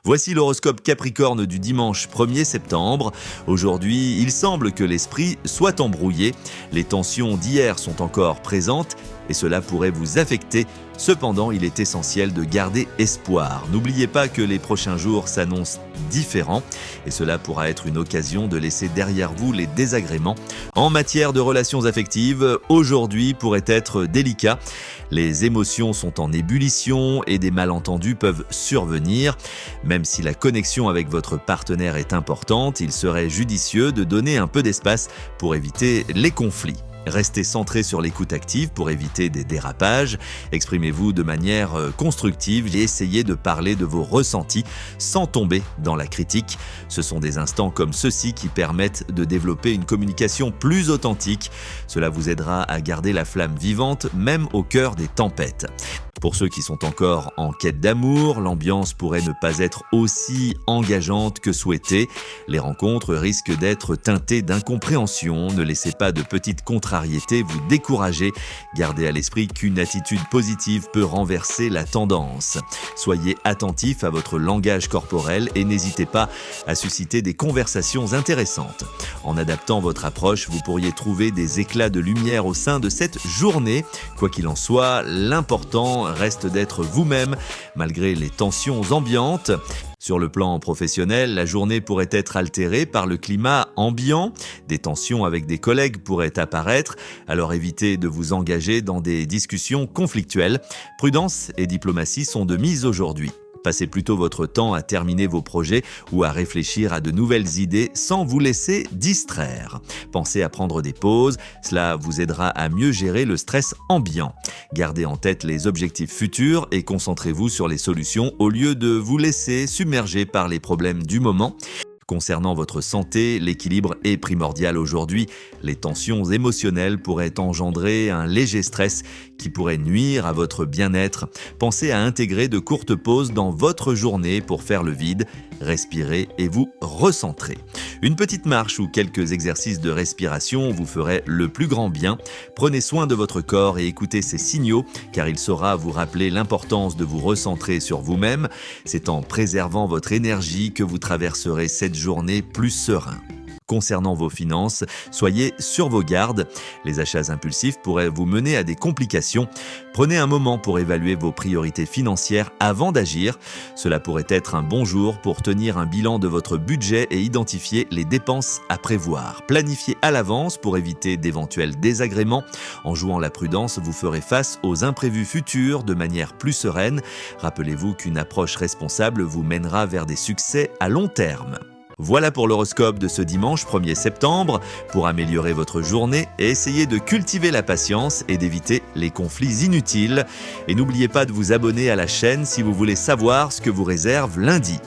Voici l'horoscope Capricorne du dimanche 1er septembre. Aujourd'hui, il semble que l'esprit soit embrouillé. Les tensions d'hier sont encore présentes et cela pourrait vous affecter. Cependant, il est essentiel de garder espoir. N'oubliez pas que les prochains jours s'annoncent différents et cela pourra être une occasion de laisser derrière vous les désagréments. En matière de relations affectives, aujourd'hui pourrait être délicat. Les émotions sont en ébullition et des malentendus peuvent survenir. Même si la connexion avec votre partenaire est importante, il serait judicieux de donner un peu d'espace pour éviter les conflits. Restez centré sur l'écoute active pour éviter des dérapages. Exprimez-vous de manière constructive et essayez de parler de vos ressentis sans tomber dans la critique. Ce sont des instants comme ceux-ci qui permettent de développer une communication plus authentique. Cela vous aidera à garder la flamme vivante même au cœur des tempêtes. Pour ceux qui sont encore en quête d'amour, l'ambiance pourrait ne pas être aussi engageante que souhaité. Les rencontres risquent d'être teintées d'incompréhension. Ne laissez pas de petites contrariétés vous décourager. Gardez à l'esprit qu'une attitude positive peut renverser la tendance. Soyez attentif à votre langage corporel et n'hésitez pas à susciter des conversations intéressantes. En adaptant votre approche, vous pourriez trouver des éclats de lumière au sein de cette journée. Quoi qu'il en soit, l'important reste d'être vous-même malgré les tensions ambiantes. Sur le plan professionnel, la journée pourrait être altérée par le climat ambiant. Des tensions avec des collègues pourraient apparaître, alors évitez de vous engager dans des discussions conflictuelles. Prudence et diplomatie sont de mise aujourd'hui. Passez plutôt votre temps à terminer vos projets ou à réfléchir à de nouvelles idées sans vous laisser distraire. Pensez à prendre des pauses, cela vous aidera à mieux gérer le stress ambiant. Gardez en tête les objectifs futurs et concentrez-vous sur les solutions au lieu de vous laisser submerger par les problèmes du moment. Concernant votre santé, l'équilibre est primordial aujourd'hui. Les tensions émotionnelles pourraient engendrer un léger stress qui pourrait nuire à votre bien-être. Pensez à intégrer de courtes pauses dans votre journée pour faire le vide, respirer et vous recentrer. Une petite marche ou quelques exercices de respiration vous feraient le plus grand bien. Prenez soin de votre corps et écoutez ces signaux car il saura vous rappeler l'importance de vous recentrer sur vous-même. C'est en préservant votre énergie que vous traverserez cette journée plus serein. Concernant vos finances, soyez sur vos gardes. Les achats impulsifs pourraient vous mener à des complications. Prenez un moment pour évaluer vos priorités financières avant d'agir. Cela pourrait être un bon jour pour tenir un bilan de votre budget et identifier les dépenses à prévoir. Planifiez à l'avance pour éviter d'éventuels désagréments. En jouant la prudence, vous ferez face aux imprévus futurs de manière plus sereine. Rappelez-vous qu'une approche responsable vous mènera vers des succès à long terme. Voilà pour l'horoscope de ce dimanche 1er septembre. Pour améliorer votre journée, essayez de cultiver la patience et d'éviter les conflits inutiles. Et n'oubliez pas de vous abonner à la chaîne si vous voulez savoir ce que vous réserve lundi.